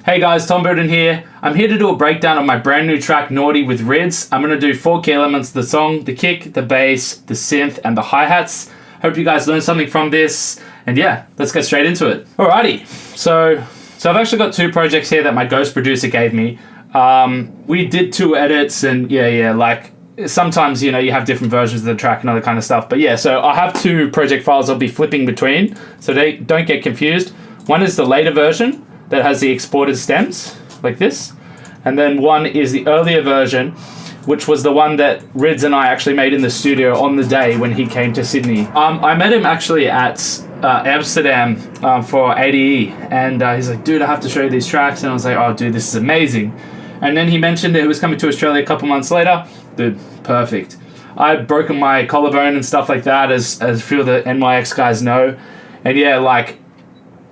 Hey guys, Tom Budin here. I'm here to do a breakdown of my brand new track, Naughty with Rydz. I'm going to do 4 key elements of the song: the kick, the bass, the synth, and the hi-hats. Hope you guys learned something from this. And yeah, let's get straight into it. Alrighty, so I've actually got 2 projects here that my ghost producer gave me. We did 2 edits and like sometimes, you have different versions of the track and other kind of stuff. But yeah, so I have 2 project files I'll be flipping between, so they don't get confused. One is the later version that has the exported stems, like this. And then one is the earlier version, which was the one that Rydz and I actually made in the studio on the day when he came to Sydney. I met him actually at Amsterdam for ADE, and he's like, dude, I have to show you these tracks. And I was like, oh, dude, this is amazing. And then he mentioned that he was coming to Australia a couple months later. Dude, perfect. I'd broken my collarbone and stuff like that, as a few of the NYX guys know. And yeah, like,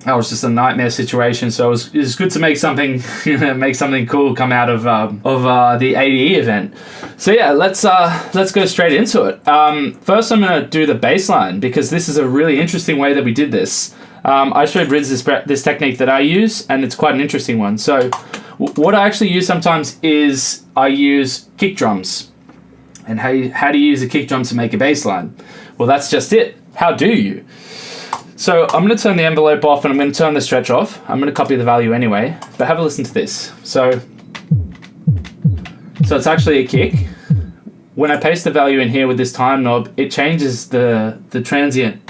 that was just a nightmare situation. So it was good to make something, make something cool come out of the ADE event. So yeah, let's go straight into it. First, I'm gonna do the bass line because this is a really interesting way that we did this. I showed Rydz this technique that I use, and it's quite an interesting one. So what I actually use sometimes is I use kick drums. And how do you use a kick drum to make a bass line? Well, that's just it. How do you? So I'm going to turn the envelope off and I'm going to turn the stretch off. I'm going to copy the value anyway, but have a listen to this. So it's actually a kick. When I paste the value in here with this time knob, it changes the transient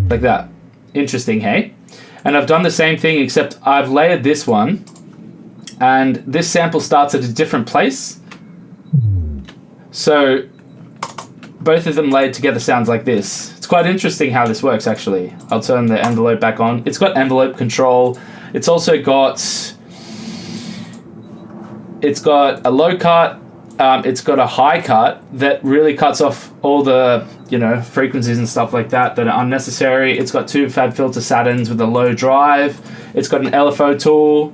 like that. Interesting, hey? And I've done the same thing, except I've layered this one, and this sample starts at a different place. So both of them laid together sounds like this. It's quite interesting how this works, actually. I'll turn the envelope back on. It's got envelope control. It's also got a low cut. It's got a high cut that really cuts off all the frequencies and stuff like that are unnecessary. It's got 2 FabFilter Saturns with a low drive. It's got an LFO tool.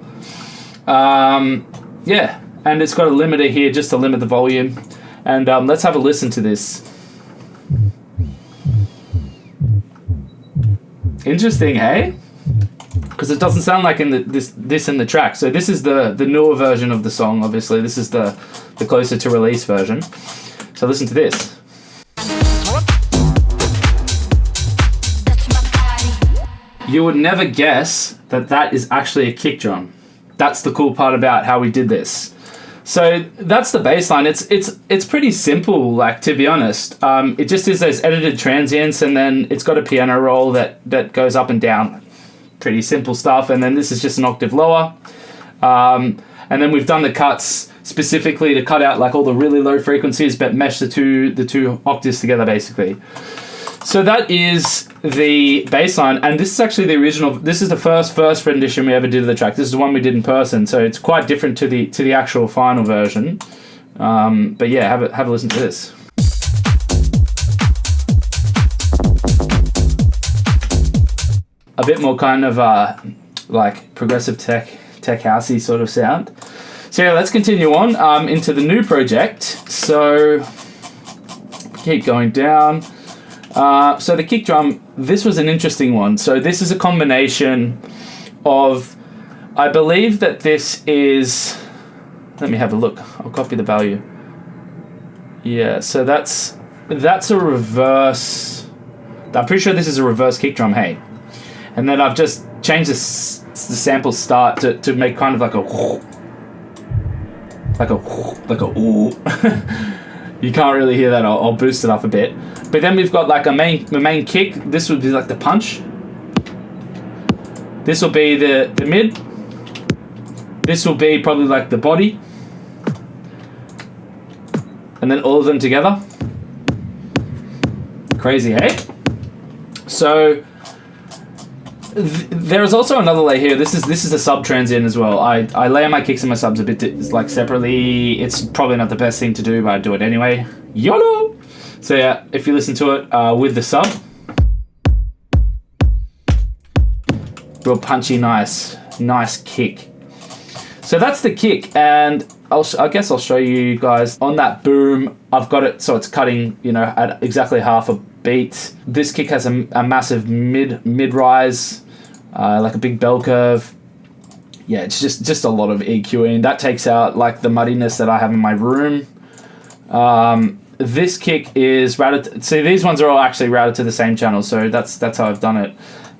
Yeah, and it's got a limiter here just to limit the volume. And let's have a listen to this. Interesting, hey? Because it doesn't sound like in this in the track. So this is the newer version of the song, obviously. This is the closer to release version. So listen to this. You would never guess that is actually a kick drum. That's the cool part about how we did this. So that's the bass line. It's pretty simple, like, to be honest. It just is those edited transients, and then it's got a piano roll that goes up and down. Pretty simple stuff. And then this is just an octave lower. And then we've done the cuts specifically to cut out like all the really low frequencies, but mesh the two octaves together, basically. So that is the bass line, and this is actually the original. This is the first rendition we ever did of the track. This is the one we did in person, so it's quite different to the actual final version. But yeah, have a listen to this. A bit more kind of like progressive tech housey sort of sound. So yeah, let's continue on into the new project. So keep going down. So the kick drum, this was an interesting one. So this is a combination of, I believe that this is, let me have a look. I'll copy the value. Yeah, so that's a reverse, I'm pretty sure this is a reverse kick drum, hey. And then I've just changed the sample start to make kind of like a ooh. You can't really hear that. I'll boost it up a bit. But then we've got like a main kick. This would be like the punch. This will be the mid. This will be probably like the body. And then all of them together. Crazy, eh? So there is also another layer here. This is a sub transient as well. I layer my kicks and my subs a bit like separately. It's probably not the best thing to do, but I do it anyway. YOLO! So yeah, if you listen to it with the sub, real punchy, nice kick. So that's the kick, and I guess I'll show you guys on that boom. I've got it so it's cutting, at exactly half a beat. This kick has a massive mid rise, like a big bell curve. yeah, it's just a lot of EQing. That takes out like the muddiness that I have in my room. This kick is routed. See, these ones are all actually routed to the same channel, so that's how I've done it.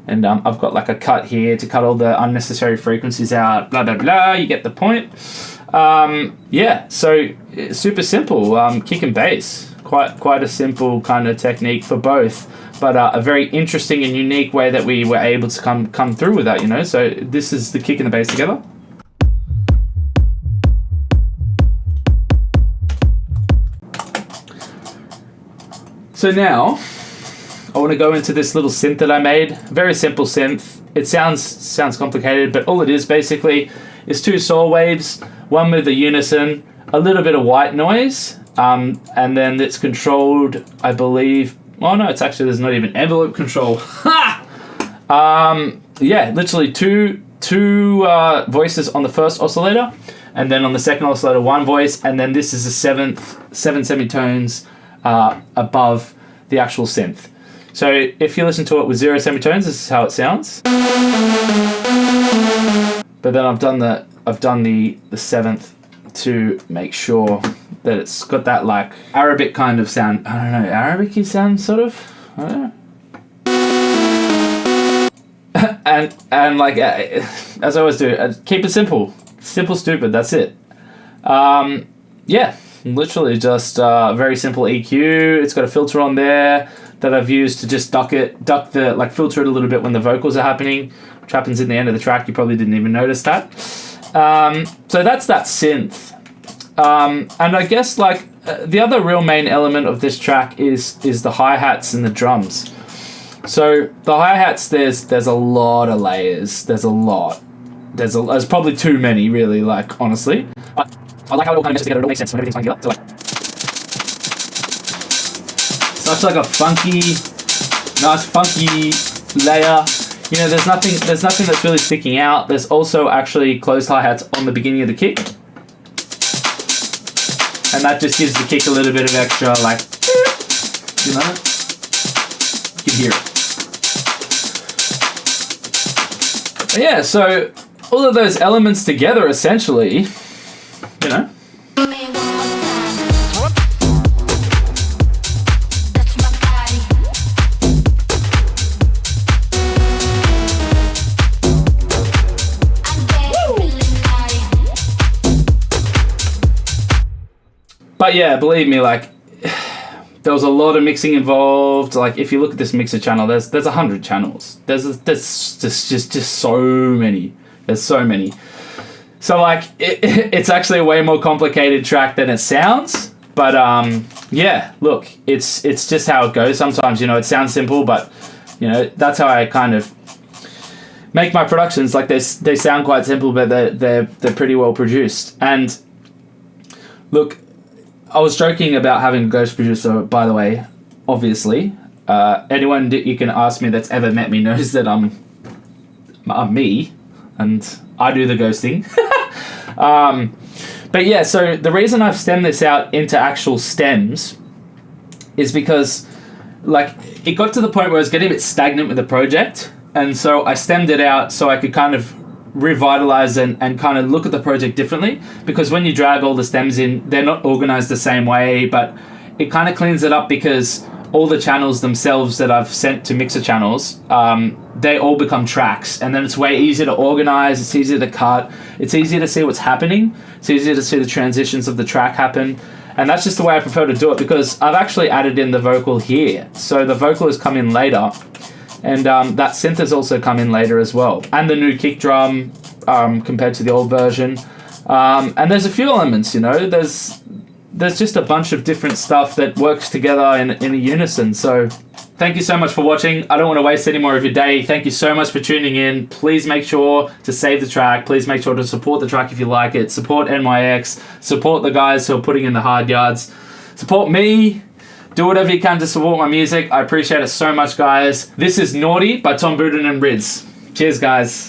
And I've got like a cut here to cut all the unnecessary frequencies out. Blah blah blah. You get the point. Yeah, so super simple. Kick and bass. Quite a simple kind of technique for both, but a very interesting and unique way that we were able to come through with that. You know, so this is the kick and the bass together. So now, I want to go into this little synth that I made. Very simple synth. It sounds complicated, but all it is basically is 2 saw waves, one with a unison, a little bit of white noise, and then it's controlled, I believe. Oh no, it's actually, there's not even envelope control. Ha! Yeah, literally two voices on the first oscillator, and then on the second oscillator 1 voice, and then this is the 7 semitones above the actual synth. So if you listen to it with 0 semitones, this is how it sounds. But then I've done the 7th to make sure that it's got that like Arabic kind of sound. I don't know, Arabic-y sound sort of. I don't know. and like as I always do, keep it simple, stupid. That's it. Yeah. Literally just very simple EQ. It's got a filter on there that I've used to just duck the, like filter it a little bit when the vocals are happening, which happens in the end of the track. You probably didn't even notice that. So that's that synth. And I guess like the other real main element of this track is the hi-hats and the drums. So the hi-hats, there's a lot of layers. There's probably too many really, like honestly. I like how it all kind of meshes together. It all makes sense when everything's fine together. So such like a nice funky layer. You know, there's nothing that's really sticking out. There's also actually closed hi-hats on the beginning of the kick, and that just gives the kick a little bit of extra, like, you know, you can hear it. But yeah, so all of those elements together, essentially. You know? But yeah, believe me, like there was a lot of mixing involved. Like if you look at this mixer channel, there's 100 channels. There's just so many. There's so many. So like it's actually a way more complicated track than it sounds, but yeah, look, it's just how it goes. Sometimes, you know, it sounds simple, but you know, that's how I kind of make my productions. Like they sound quite simple, but they're pretty well produced. And look, I was joking about having a ghost producer, by the way. Obviously, anyone that you can ask me that's ever met me knows that I'm me, and I do the ghosting. But yeah, so the reason I've stemmed this out into actual stems is because like it got to the point where I was getting a bit stagnant with the project, and so I stemmed it out so I could kind of revitalize and kind of look at the project differently, because when you drag all the stems in, they're not organized the same way, but it kind of cleans it up because all the channels themselves that I've sent to mixer channels, they all become tracks, and then it's way easier to organize, it's easier to cut, it's easier to see what's happening, it's easier to see the transitions of the track happen, and that's just the way I prefer to do it, because I've actually added in the vocal here, so the vocal has come in later, and that synth has also come in later as well, and the new kick drum compared to the old version, and there's a few elements, you know, there's just a bunch of different stuff that works together in a unison. So thank you so much for watching. I don't want to waste any more of your day. Thank you so much for tuning in. Please make sure to save the track. Please make sure to support the track if you like it. Support NYX. Support the guys who are putting in the hard yards. Support me. Do whatever you can to support my music. I appreciate it so much, guys. This is Naughty by Tom Budin and Rydz. Cheers, guys.